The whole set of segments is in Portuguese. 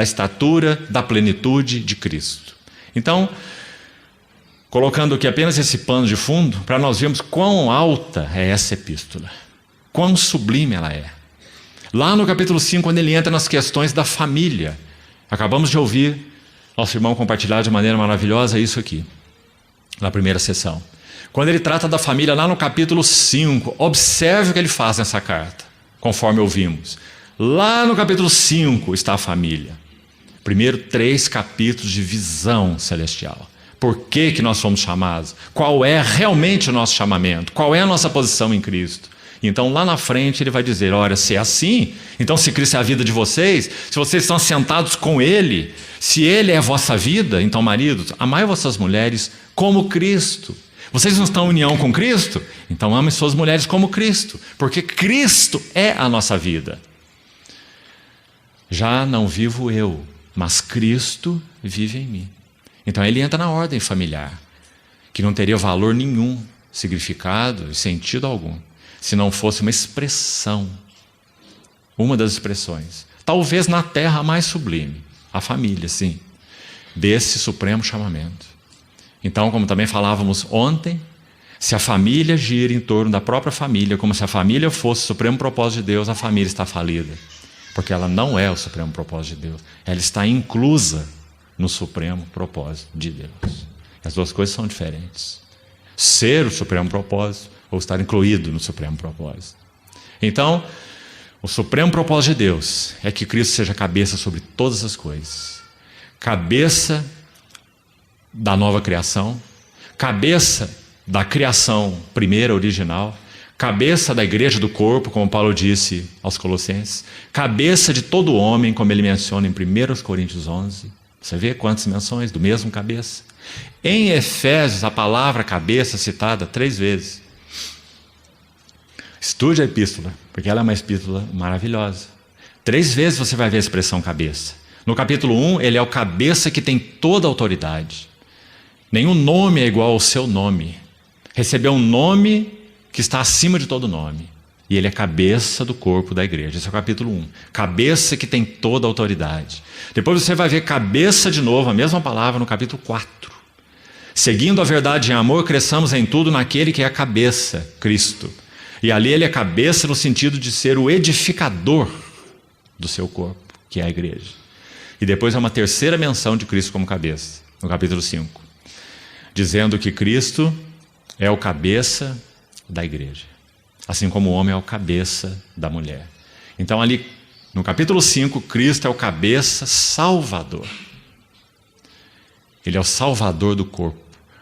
da estatura, da plenitude de Cristo. Então, colocando aqui apenas esse pano de fundo, para nós vermos quão alta é essa epístola, quão sublime ela é. Lá no capítulo 5, quando ele entra nas questões da família, acabamos de ouvir nosso irmão compartilhar de maneira maravilhosa isso aqui, na primeira sessão. Quando ele trata da família, lá no capítulo 5, observe o que ele faz nessa carta, conforme ouvimos. Lá no capítulo 5 está a família. Primeiro 3 capítulos de visão celestial. Por que nós fomos chamados? Qual é realmente o nosso chamamento? Qual é a nossa posição em Cristo? Então lá na frente ele vai dizer, olha, se é assim, então se Cristo é a vida de vocês, se vocês estão sentados com Ele, se Ele é a vossa vida, então maridos, amai vossas mulheres como Cristo. Vocês não estão em união com Cristo? Então amem suas mulheres como Cristo, porque Cristo é a nossa vida. Já não vivo eu, mas Cristo vive em mim. Então ele entra na ordem familiar, que não teria valor nenhum, significado e sentido algum, se não fosse uma expressão, uma das expressões, talvez na terra mais sublime, a família, sim, desse supremo chamamento. Então, como também falávamos ontem, se a família gira em torno da própria família, como se a família fosse o supremo propósito de Deus, a família está falida, porque ela não é o supremo propósito de Deus, ela está inclusa no supremo propósito de Deus. As duas coisas são diferentes. Ser o supremo propósito ou estar incluído no supremo propósito. Então, o supremo propósito de Deus é que Cristo seja cabeça sobre todas as coisas. Cabeça da nova criação, cabeça da criação primeira, original, cabeça da igreja do corpo, como Paulo disse aos Colossenses, cabeça de todo homem, como ele menciona em 1 Coríntios 11. Você vê quantas menções do mesmo cabeça? Em Efésios, a palavra cabeça é citada 3 vezes. Estude a epístola, porque ela é uma epístola maravilhosa. 3 vezes você vai ver a expressão cabeça. No capítulo 1, ele é o cabeça que tem toda a autoridade. Nenhum nome é igual ao seu nome. Recebeu um nome que está acima de todo nome. E ele é cabeça do corpo da igreja. Esse é o capítulo 1. Cabeça que tem toda a autoridade. Depois você vai ver cabeça de novo, a mesma palavra no capítulo 4. Seguindo a verdade em amor, cresçamos em tudo naquele que é a cabeça, Cristo. E ali ele é cabeça no sentido de ser o edificador do seu corpo, que é a igreja. E depois há uma terceira menção de Cristo como cabeça, no capítulo 5. Dizendo que Cristo é o cabeça da igreja. Assim como o homem é o cabeça da mulher. Então ali, no capítulo 5, Cristo é o cabeça salvador. Ele é o salvador do corpo.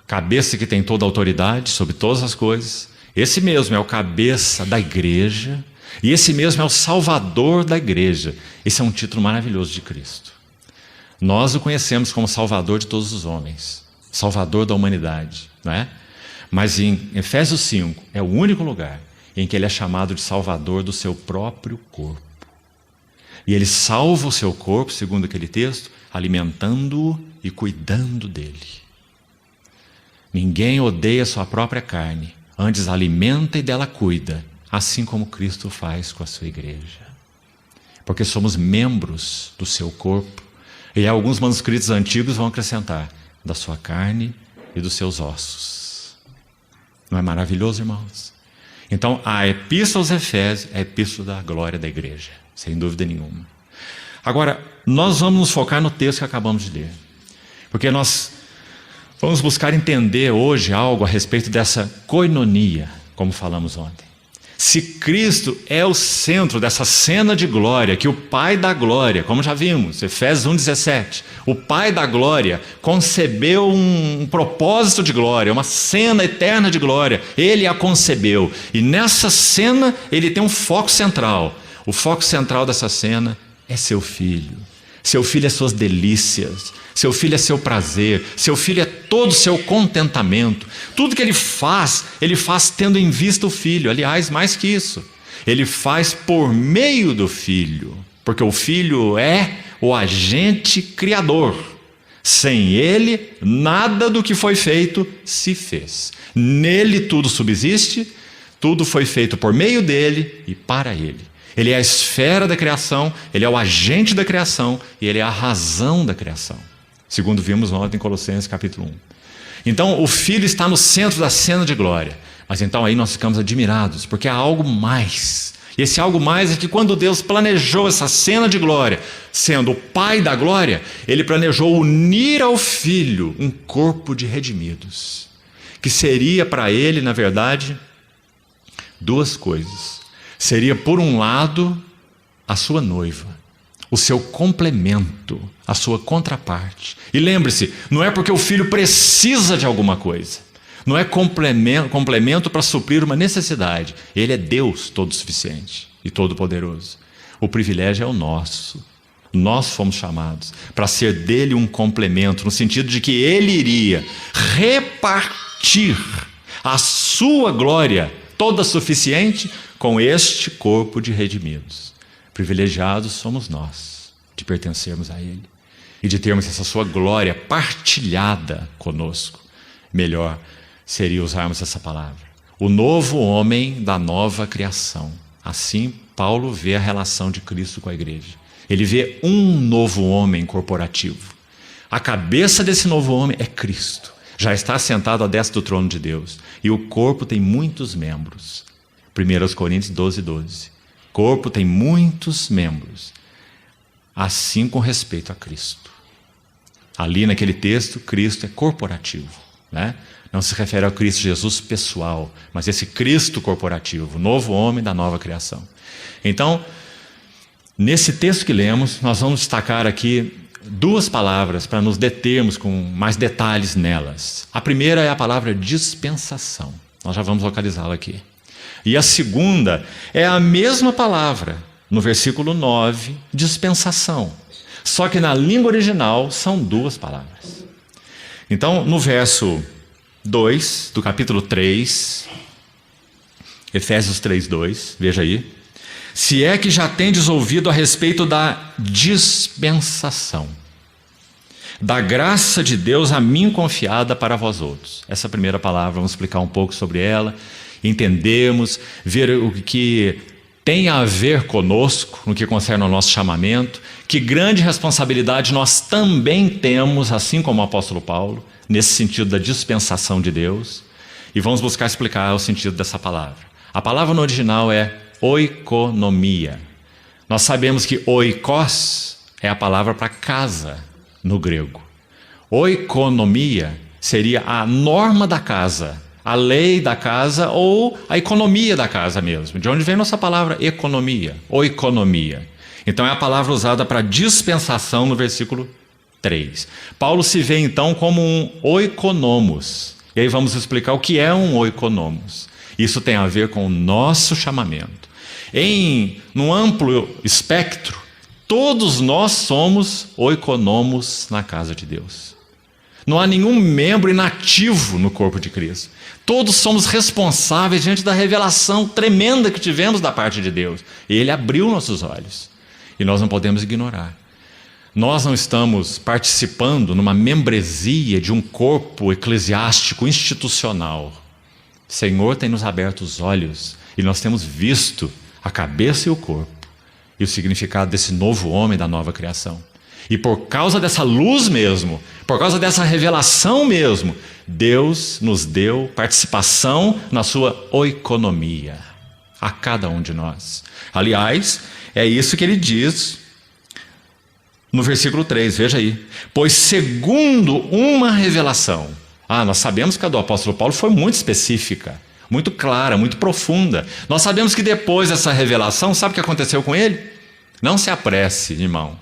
Cabeça que tem toda a autoridade sobre todas as coisas. Esse mesmo é o cabeça da igreja. E esse mesmo é o salvador da igreja. Esse é um título maravilhoso de Cristo. Nós o conhecemos como salvador de todos os homens. Salvador da humanidade, não é? Mas em Efésios 5 é o único lugar em que ele é chamado de salvador do seu próprio corpo. E ele salva o seu corpo, segundo aquele texto, alimentando-o e cuidando dele. Ninguém odeia sua própria carne, antes alimenta e dela cuida, assim como Cristo faz com a sua igreja. Porque somos membros do seu corpo, e alguns manuscritos antigos vão acrescentar, da sua carne e dos seus ossos. Não é maravilhoso, irmãos? Então, a epístola aos Efésios é a epístola da glória da igreja, sem dúvida nenhuma. Agora, nós vamos nos focar no texto que acabamos de ler, porque nós vamos buscar entender hoje algo a respeito dessa koinonia, como falamos ontem. Se Cristo é o centro dessa cena de glória, que o Pai da glória, como já vimos, Efésios 1,17, o Pai da glória concebeu um propósito de glória, uma cena eterna de glória, Ele a concebeu, e nessa cena Ele tem um foco central. O foco central dessa cena é seu Filho. Seu Filho é suas delícias, seu Filho é seu prazer, seu Filho é todo o seu contentamento. Tudo que Ele faz tendo em vista o Filho. Aliás, mais que isso, Ele faz por meio do Filho, porque o Filho é o agente criador. Sem Ele, nada do que foi feito se fez. Nele tudo subsiste, tudo foi feito por meio dEle e para Ele. Ele é a esfera da criação, ele é o agente da criação e ele é a razão da criação. Segundo vimos ontem em Colossenses capítulo 1. Então o Filho está no centro da cena de glória. Mas então aí nós ficamos admirados, porque há algo mais. E esse algo mais é que quando Deus planejou essa cena de glória, sendo o Pai da glória, Ele planejou unir ao Filho um corpo de redimidos. Que seria para Ele, na verdade, duas coisas. Seria, por um lado, a sua noiva, o seu complemento, a sua contraparte. E lembre-se, não é porque o Filho precisa de alguma coisa. Não é complemento para suprir uma necessidade. Ele é Deus todo-suficiente e todo-poderoso. O privilégio é o nosso. Nós fomos chamados para ser dele um complemento, no sentido de que ele iria repartir a sua glória toda suficiente com este corpo de redimidos. Privilegiados somos nós de pertencermos a ele e de termos essa sua glória partilhada conosco. Melhor seria usarmos essa palavra. O novo homem da nova criação. Assim, Paulo vê a relação de Cristo com a igreja. Ele vê um novo homem corporativo. A cabeça desse novo homem é Cristo. Já está sentado à destra do trono de Deus. E o corpo tem muitos membros. 1 Coríntios 12:12. Corpo tem muitos membros. Assim com respeito a Cristo. Ali naquele texto, Cristo é corporativo, né? Não se refere ao Cristo Jesus pessoal, mas esse Cristo corporativo, o novo homem da nova criação. Então, nesse texto que lemos, nós vamos destacar aqui duas palavras para nos determos com mais detalhes nelas. A primeira é a palavra dispensação. Nós já vamos localizá-la aqui. E a segunda é a mesma palavra, no versículo 9, dispensação. Só que na língua original são duas palavras. Então, no verso 2 do capítulo 3, Efésios 3:2, veja aí. Se é que já tendes ouvido a respeito da dispensação, da graça de Deus a mim confiada para vós outros. Essa primeira palavra, vamos explicar um pouco sobre ela, entendermos, ver o que tem a ver conosco, no que concerne ao nosso chamamento, que grande responsabilidade nós também temos, assim como o apóstolo Paulo, nesse sentido da dispensação de Deus, e vamos buscar explicar o sentido dessa palavra. A palavra no original é oikonomia. Nós sabemos que oikos é a palavra para casa no grego. Oikonomia seria a norma da casa, a lei da casa ou a economia da casa mesmo. De onde vem nossa palavra economia, oikonomia. Então é a palavra usada para dispensação no versículo 3. Paulo se vê então como um oikonomos. E aí vamos explicar o que é um oikonomos. Isso tem a ver com o nosso chamamento. Num amplo espectro, todos nós somos oikonomos na casa de Deus. Não há nenhum membro inativo no corpo de Cristo. Todos somos responsáveis diante da revelação tremenda que tivemos da parte de Deus. E Ele abriu nossos olhos. E nós não podemos ignorar. Nós não estamos participando numa membresia de um corpo eclesiástico institucional. O Senhor tem nos aberto os olhos e nós temos visto a cabeça e o corpo e o significado desse novo homem da nova criação. E por causa dessa luz mesmo, por causa dessa revelação mesmo, Deus nos deu participação na sua oikonomia, a cada um de nós. Aliás, é isso que ele diz no versículo 3, veja aí. Pois segundo uma revelação. Nós sabemos que a do apóstolo Paulo foi muito específica, muito clara, muito profunda. Nós sabemos que depois dessa revelação, sabe o que aconteceu com ele? Não se apresse, irmão,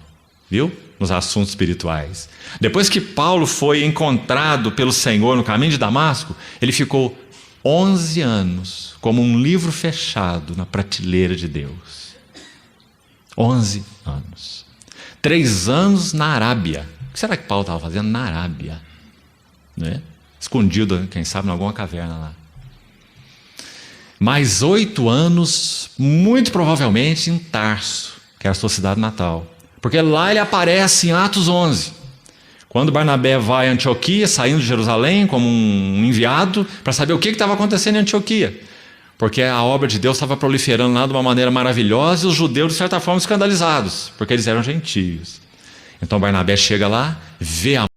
viu? Nos assuntos espirituais. Depois que Paulo foi encontrado pelo Senhor no caminho de Damasco, ele ficou 11 anos como um livro fechado na prateleira de Deus. 11 anos. 3 anos na Arábia. O que será que Paulo estava fazendo na Arábia? Né? Escondido, quem sabe, em alguma caverna lá. Mais 8 anos, muito provavelmente, em Tarso, que era a sua cidade natal. Porque lá ele aparece em Atos 11. Quando Barnabé vai a Antioquia, saindo de Jerusalém como um enviado, para saber o que estava acontecendo em Antioquia. Porque a obra de Deus estava proliferando lá de uma maneira maravilhosa e os judeus, de certa forma, escandalizados, porque eles eram gentios. Então Barnabé chega lá, vê a